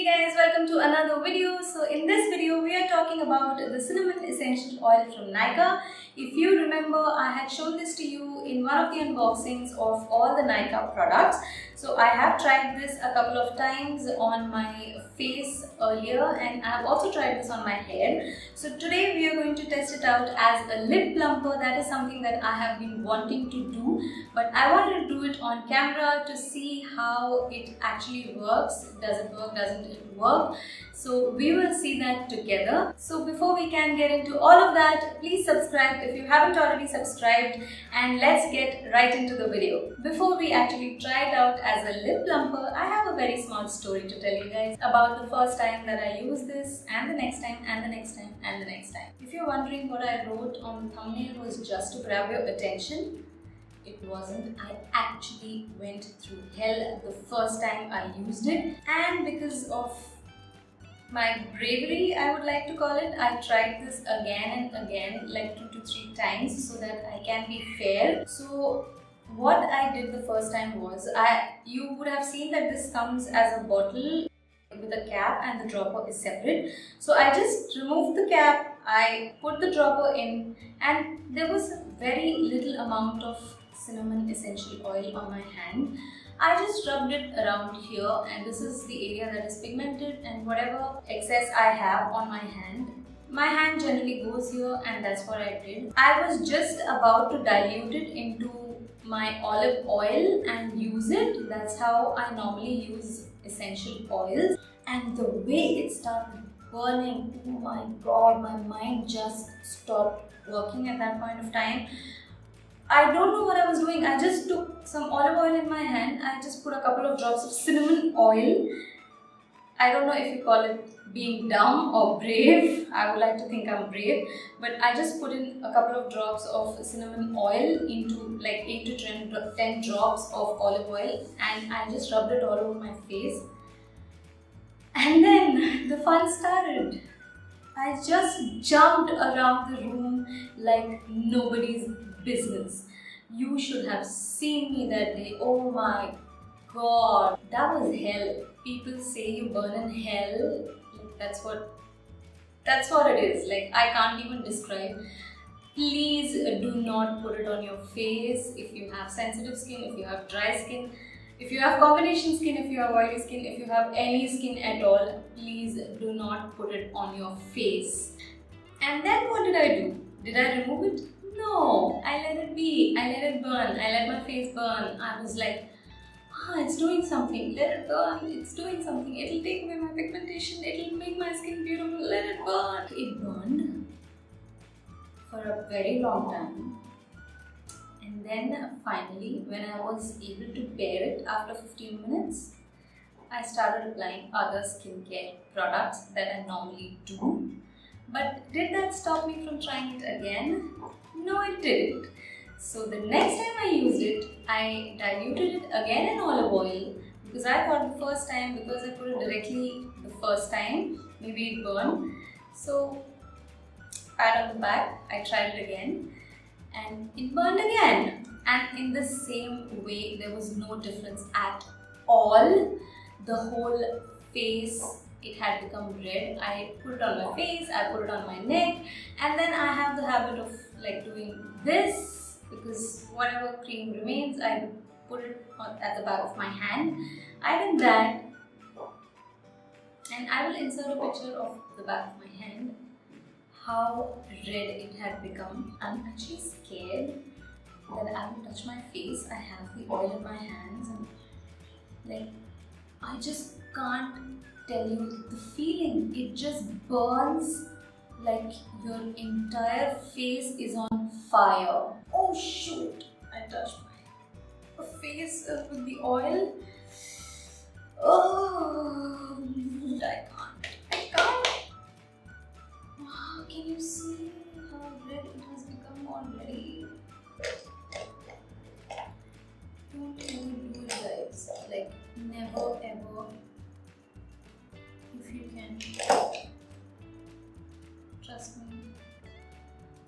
Hey guys, welcome to another video. So in this video we are talking about the Cinnamon Essential Oil from Nykaa. If you remember, I had shown this to you in one of the unboxings of all the Nykaa products. So I have tried this a couple of times on my face earlier, and I have also tried this on my hair. So today we are going to test it out as a lip plumper. That is something that I have been wanting to do, but I wanted to do it on camera to see how it actually works. Does it work? Doesn't it work? So we will see that together. So before we can get into all of that, please subscribe if you haven't already subscribed, and let's get right into the video. Before we actually try it out as a lip plumper, I have a very small story to tell you guys about the first time that I used this, and the next time, and the next time, and the next time. If you're wondering what I wrote on the thumbnail was just to grab your attention, it wasn't. I actually went through hell the first time I used it, and because of my bravery, I would like to call it, I tried this again and again, like 2 to 3 times, so that I can be fair. So what I did the first time was, you would have seen that this comes as a bottle with a cap and the dropper is separate. So I just removed the cap, I put the dropper in, and there was very little amount of cinnamon essential oil on my hand. I just rubbed it around here, and this is the area that is pigmented, and whatever excess I have on my hand generally goes here, and that's what I did. I was just about to dilute it into my olive oil and use it. That's how I normally use essential oils, and the way it started burning, oh my god, my mind just stopped working at that point of time. I don't know what I was doing. I just took some olive oil in my hand. I just put a couple of drops of cinnamon oil. I don't know if you call it being dumb or brave. I would like to think I'm brave. But I just put in a couple of drops of cinnamon oil into like 8 to 10 drops of olive oil, and I just rubbed it all over my face. And then the fun started. I just jumped around the room like nobody's business. You should have seen me that day. Oh my god, that was hell. People say you burn in hell. That's what it is. Like, I can't even describe. Please do not put it on your face if you have sensitive skin, if you have dry skin, if you have combination skin, if you have oily skin, if you have any skin at all. Please do not put it on your face. And then what did I do? Did I remove it? No, I let it be. I let it burn. I let my face burn. I was like, it's doing something. Let it burn. It's doing something. It'll take away my pigmentation. It'll make my skin beautiful. Let it burn. It burned for a very long time. And then finally, when I was able to bear it after 15 minutes, I started applying other skincare products that I normally do. But did that stop me from trying it again? No, it didn't. So the next time I used it, I diluted it again in olive oil, because I thought the first time, because I put it directly the first time, maybe it burned. So pat on the back, I tried it again, and it burned again. And in the same way, there was no difference at all. The whole face, it had become red. I put it on my face, I put it on my neck, and then I have the habit of like doing this, because whatever cream remains, I put it at the back of my hand. I did that, and I will insert a picture of the back of my hand, how red it had become. I'm actually scared that I will touch my face. I have the oil in my hands, and like, I just can't tell you the feeling. It just burns like your entire face is on fire. Oh shoot, I touched my face with the oil. Oh, I can't. Can you see how red it has become already? Don't ever do it, guys. Like, never ever. If you can, trust me.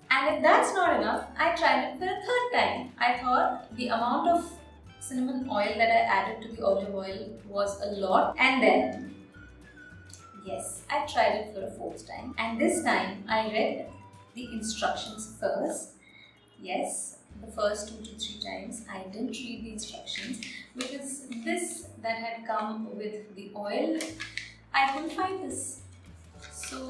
And if that's not enough, I tried it for a third time. I thought the amount of cinnamon oil that I added to the olive oil was a lot, and then Yes, I tried it for a fourth time, and this time I read the instructions first. Yes, the first 2 to 3 times I didn't read the instructions because this that had come with the oil, I couldn't find this. So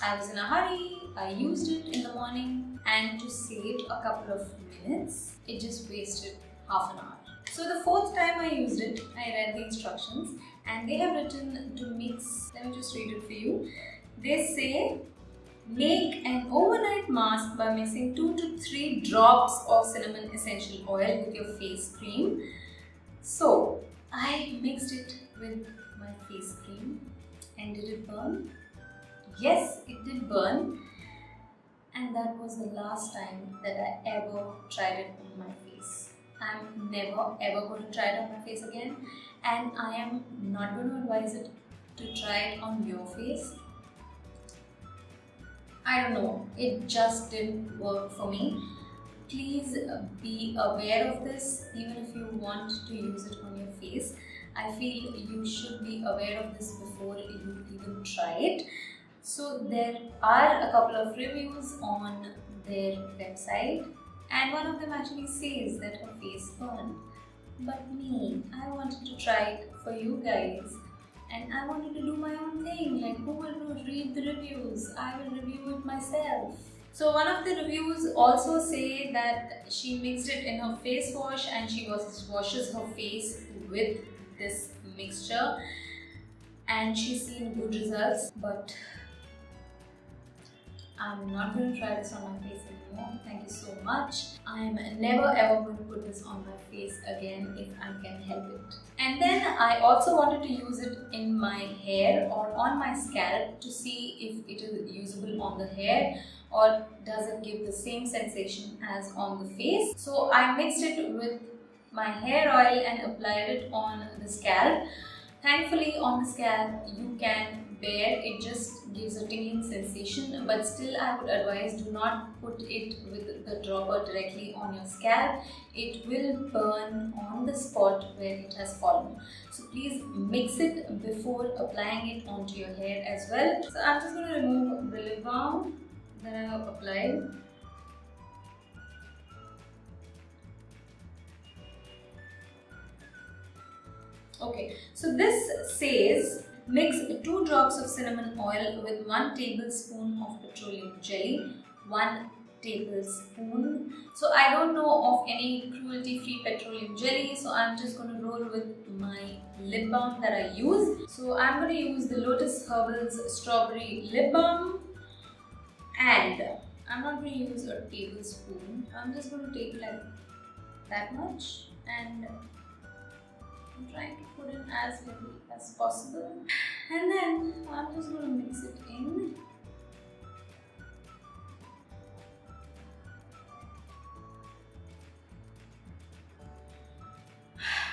I was in a hurry, I used it in the morning, and to save a couple of minutes, it just wasted half an hour. So the fourth time I used it, I read the instructions and they have written to mix, let me just read it for you. They say, make an overnight mask by mixing 2 to 3 drops of cinnamon essential oil with your face cream. So I mixed it with my face cream, and did it burn? Yes, it did burn, and that was the last time that I ever tried it on my face. I'm never ever going to try it on my face again, and I am not going to advise it to try it on your face. I don't know, it just didn't work for me. Please be aware of this even if you want to use it on your face. I feel you should be aware of this before you even try it. So there are a couple of reviews on their website, and one of them actually says that her face burned. But me, I wanted to try it for you guys, and I wanted to do my own thing. Like, who will read the reviews? I will review it myself. So one of the reviews also say that she mixed it in her face wash and she washes her face with this mixture, and she's seen good results. But I'm not going to try this on my face anymore. Thank you so much. I'm never ever going to put this on my face again if I can help it. And then I also wanted to use it in my hair or on my scalp to see if it is usable on the hair or does it give the same sensation as on the face. So I mixed it with my hair oil and applied it on the scalp. Thankfully on the scalp you can bear, it just gives a tingling sensation, but still I would advise do not put it with the dropper directly on your scalp. It will burn on the spot where it has fallen. So please mix it before applying it onto your hair as well. So I'm just going to remove the lip balm that I have applied. Okay, so this says mix 2 drops of cinnamon oil with 1 tablespoon of petroleum jelly, 1 tablespoon. So I don't know of any cruelty-free petroleum jelly, so I'm just going to roll with my lip balm that I use. So I'm going to use the Lotus Herbals Strawberry Lip Balm, and I'm not going to use a tablespoon. I'm just going to take like that much, and I'm trying to put in as heavy as possible, and then I'm just going to mix it in.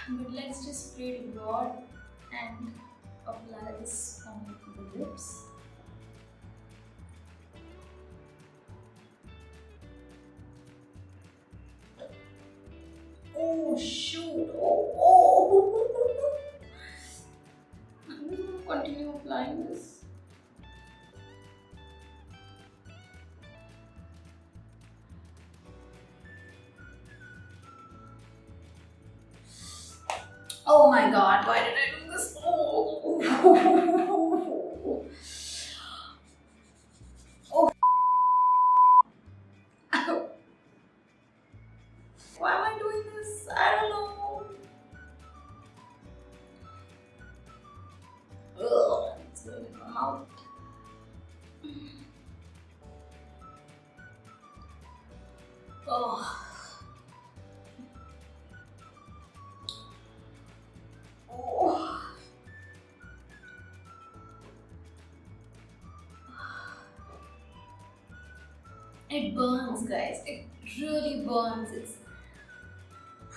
But let's just spray it broad and apply this on the lips. Oh shoot! Oh! I'm just going to continue applying this. Oh my god, why did I do this? Oh! Oh! Why am I doing this? I don't know. Ugh, it's going in my mouth. Oh. Oh. It burns, guys. It really burns. I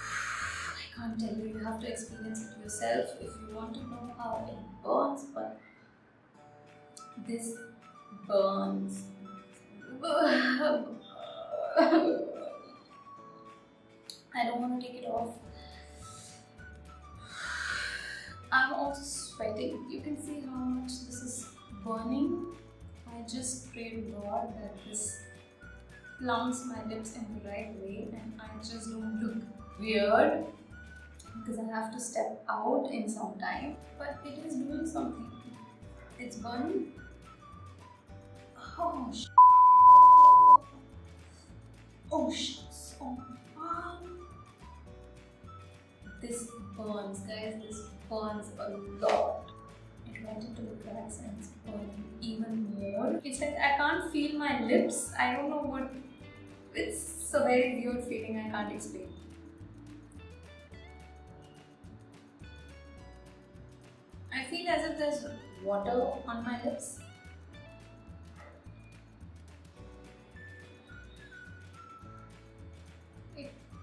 can't tell you. You have to experience it yourself if you want to know how it burns. But this burns. I don't want to take it off. I'm also sweating. You can see how much this is burning. I just pray to God that this plumps my lips in the right way and I just don't look weird, because I have to step out in some time. But it is doing something. It's burning. Oh sh. Oh sh. Oh. This burns, guys. This burns a lot. It went into the cracks and it's burning even more. It's like I can't feel my lips. I don't know what. It's a very weird feeling. I can't explain. I feel as if there's water on my lips.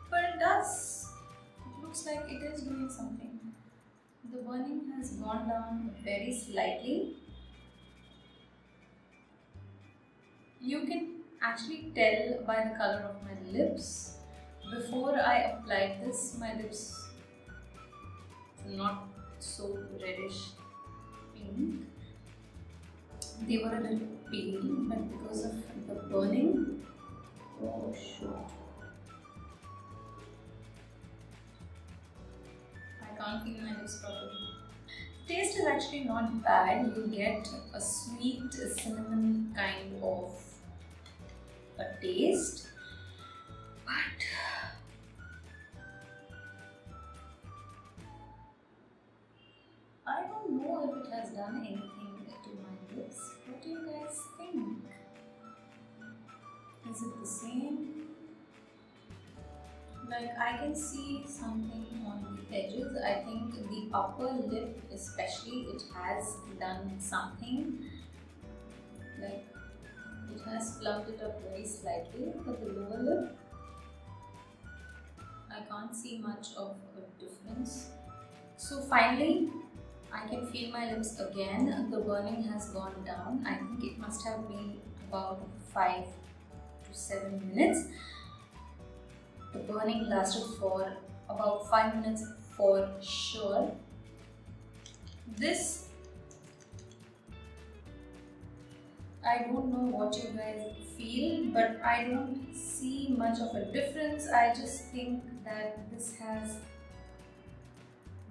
But it does. It looks like it is doing something. The burning has gone down very slightly. You can actually tell by the color of my lips. Before I applied this, my lips were not so reddish pink. They were a little pale, but because of the burning, oh shoot. I can't feel my lips properly. Taste is actually not bad. You get a sweet cinnamon kind of a taste, but I don't know if it has done anything to my lips. What do you guys think? Is it the same? Like, I can see something on the edges. I think the upper lip especially, it has done something. Like, it has plumped it up very slightly, but the lower lip, I can't see much of a difference. So finally, I can feel my lips again. The burning has gone down. I think it must have been about 5 to 7 minutes. The burning lasted for about 5 minutes for sure. This, I don't know what you guys feel, but I don't see much of a difference. I just think that this has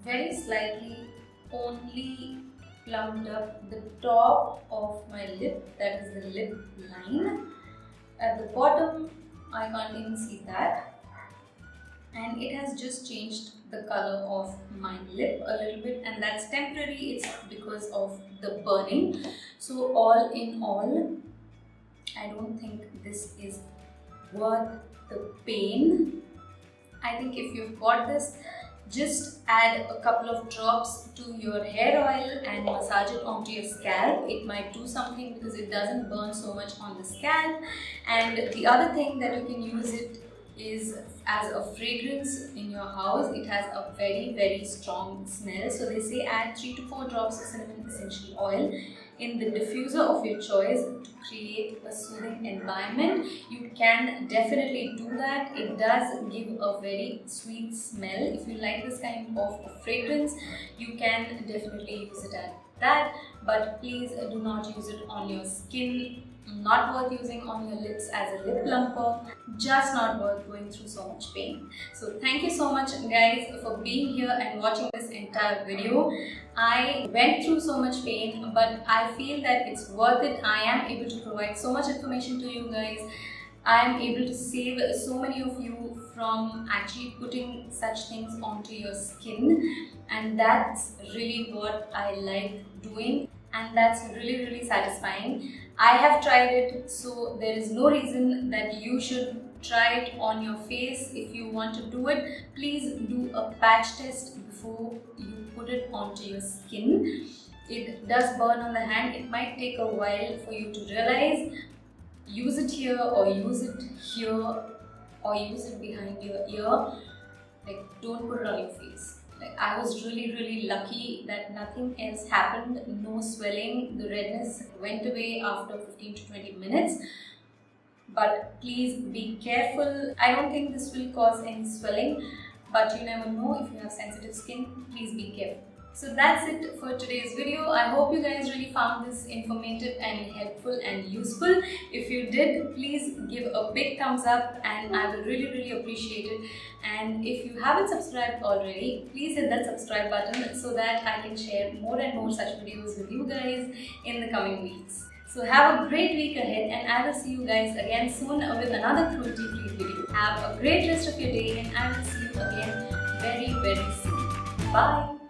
very slightly only plumped up the top of my lip, that is the lip line. At the bottom, I can't even see that. And it has just changed the color of my lip a little bit, and that's temporary. It's because of the burning. So all in all, I don't think this is worth the pain. I think if you've got this, just add a couple of drops to your hair oil and massage it onto your scalp. It might do something because it doesn't burn so much on the scalp. And the other thing that you can use it is as a fragrance in your house. It has a very strong smell. So they say add 3 to 4 drops of cinnamon essential oil in the diffuser of your choice to create a soothing environment. You can definitely do that. It does give a very sweet smell. If you like this kind of a fragrance, you can definitely use it at that, but please do not use it on your skin. Not worth using on your lips as a lip plumper, just not worth going through so much pain. So thank you so much guys for being here and watching this entire video. I went through so much pain, but I feel that it's worth it. I am able to provide so much information to you guys. I am able to save so many of you from actually putting such things onto your skin, and that's really what I like doing, and that's really satisfying. I have tried it, so there is no reason that you should try it on your face. If you want to do it, please do a patch test before you put it onto your skin. It does burn on the hand. It might take a while for you to realize. Use it here or use it here or use it behind your ear. Like, don't put it on your face. Like, I was really lucky that nothing else happened, no swelling. The redness went away after 15 to 20 minutes. But please be careful. I don't think this will cause any swelling, but you never know. If you have sensitive skin, please be careful. So that's it for today's video. I hope you guys really found this informative and helpful and useful. If you did, please give a big thumbs up and I will really appreciate it. And if you haven't subscribed already, please hit that subscribe button so that I can share more and more such videos with you guys in the coming weeks. So have a great week ahead and I will see you guys again soon with another cruelty-free video. Have a great rest of your day and I will see you again very soon. Bye.